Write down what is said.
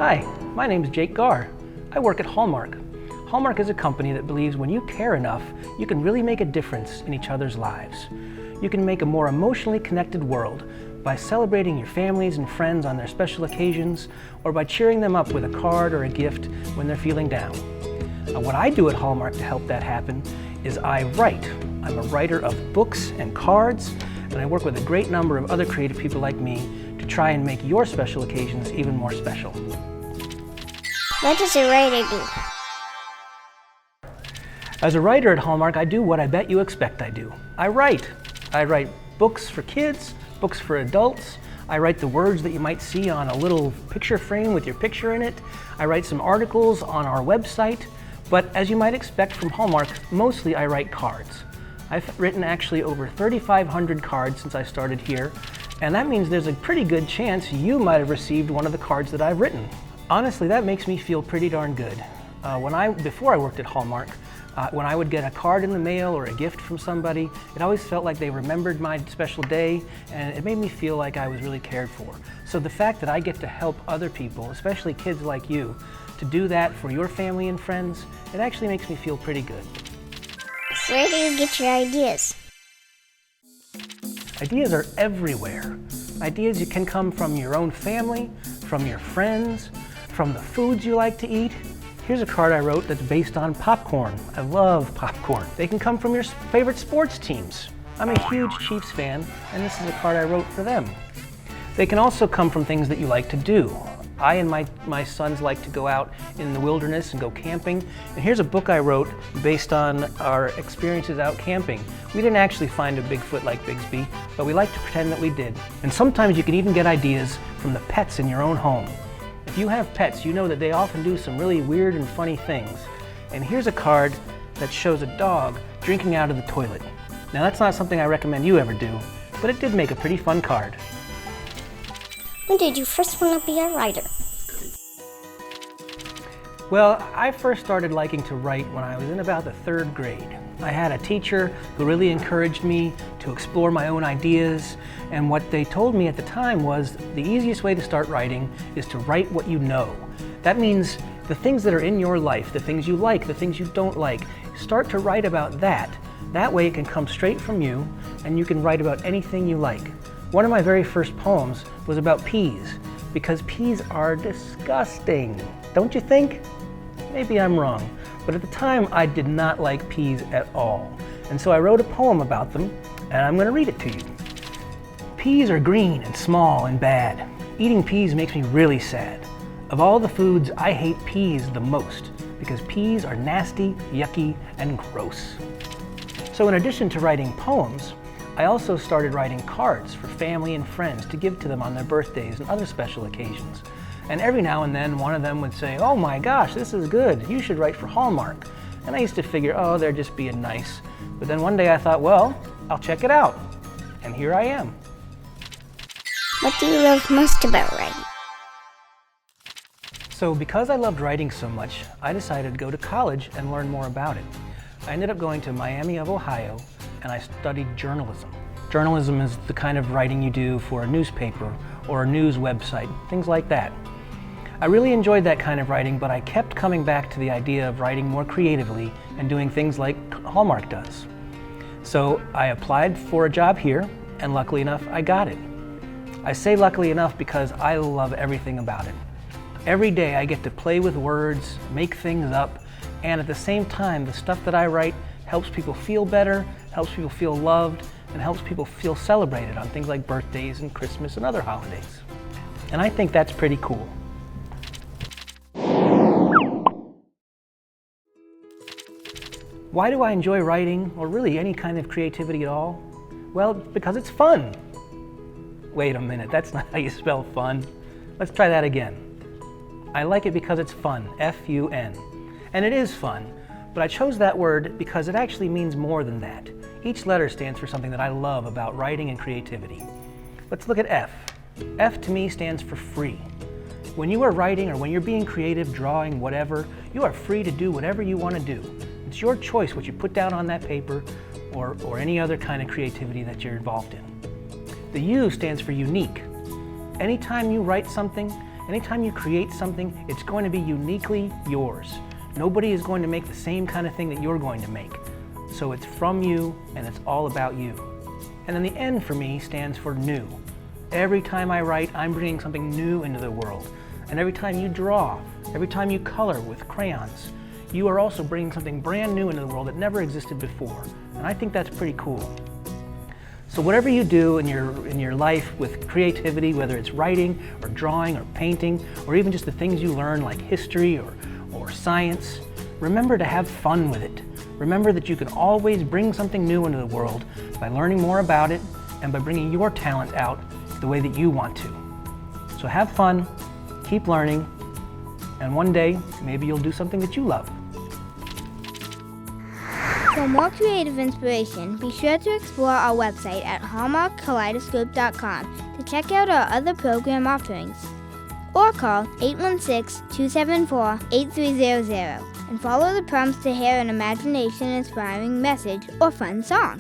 Hi, my name is Jake Gahr. I work at Hallmark. Hallmark is a company that believes when you care enough, you can really make a difference in each other's lives. You can make a more emotionally connected world by celebrating your families and friends on their special occasions, or by cheering them up with a card or a gift when they're feeling down. What I do at Hallmark to help that happen is I write. I'm a writer of books and cards, and I work with a great number of other creative people like me to try and make your special occasions even more special. What does a writer do? As a writer at Hallmark, I do what I bet you expect I do. I write. I write books for kids, books for adults. I write the words that you might see on a little picture frame with your picture in it. I write some articles on our website. But as you might expect from Hallmark, mostly I write cards. I've written actually over 3,500 cards since I started here, and that means there's a pretty good chance you might have received one of the cards that I've written. Honestly, that makes me feel pretty darn good. Before I worked at Hallmark, when I would get a card in the mail or a gift from somebody, it always felt like they remembered my special day, and it made me feel like I was really cared for. So the fact that I get to help other people, especially kids like you, to do that for your family and friends, it actually makes me feel pretty good. So where do you get your ideas? Ideas are everywhere. Ideas you can come from your own family, from your friends, from the foods you like to eat. Here's a card I wrote that's based on popcorn. I love popcorn. They can come from your favorite sports teams. I'm a huge Chiefs fan, and this is a card I wrote for them. They can also come from things that you like to do. I and my sons like to go out in the wilderness and go camping. And here's a book I wrote based on our experiences out camping. We didn't actually find a Bigfoot like Bigsby, but we like to pretend that we did. And sometimes you can even get ideas from the pets in your own home. If you have pets, you know that they often do some really weird and funny things. And here's a card that shows a dog drinking out of the toilet. Now that's not something I recommend you ever do, but it did make a pretty fun card. When did you first want to be a writer? Well, I first started liking to write when I was in about the 3rd grade. I had a teacher who really encouraged me to explore my own ideas, and what they told me at the time was the easiest way to start writing is to write what you know. That means the things that are in your life, the things you like, the things you don't like, start to write about that. That way it can come straight from you, and you can write about anything you like. One of my very first poems was about peas, because peas are disgusting. Don't you think? Maybe I'm wrong, but at the time I did not like peas at all. And so I wrote a poem about them, and I'm going to read it to you. Peas are green and small and bad. Eating peas makes me really sad. Of all the foods, I hate peas the most, because peas are nasty, yucky, and gross. So in addition to writing poems, I also started writing cards for family and friends to give to them on their birthdays and other special occasions. And every now and then one of them would say, "Oh my gosh, this is good, you should write for Hallmark." And I used to figure, oh, they're just being nice. But then one day I thought, well, I'll check it out. And here I am. What do you love most about writing? So because I loved writing so much, I decided to go to college and learn more about it. I ended up going to Miami of Ohio, and I studied journalism. Journalism is the kind of writing you do for a newspaper or a news website, things like that. I really enjoyed that kind of writing, but I kept coming back to the idea of writing more creatively and doing things like Hallmark does. So I applied for a job here, and luckily enough, I got it. I say luckily enough because I love everything about it. Every day I get to play with words, make things up, and at the same time, the stuff that I write helps people feel better, helps people feel loved, and helps people feel celebrated on things like birthdays and Christmas and other holidays. And I think that's pretty cool. Why do I enjoy writing, or really any kind of creativity at all? Well, because it's fun. Wait a minute, that's not how you spell fun. Let's try that again. I like it because it's fun, F-U-N. And it is fun, but I chose that word because it actually means more than that. Each letter stands for something that I love about writing and creativity. Let's look at F. F to me stands for free. When you are writing or when you're being creative, drawing, whatever, you are free to do whatever you want to do. It's your choice what you put down on that paper or any other kind of creativity that you're involved in. The U stands for unique. Anytime you write something, Anytime you create something, it's going to be uniquely yours. Nobody is going to make the same kind of thing that you're going to make. So it's from you, and it's all about you. And then the N for me stands for new. Every time I write, I'm bringing something new into the world. And every time you draw, every time you color with crayons, you are also bringing something brand new into the world that never existed before. And I think that's pretty cool. So whatever you do in your life with creativity, whether it's writing or drawing or painting, or even just the things you learn like history or science, remember to have fun with it. Remember that you can always bring something new into the world by learning more about it and by bringing your talent out the way that you want to. So have fun, keep learning, and one day, maybe you'll do something that you love. For more creative inspiration, be sure to explore our website at hallmarkkaleidoscope.com to check out our other program offerings. Or call 816-274-8300 and follow the prompts to hear an imagination-inspiring message or fun song.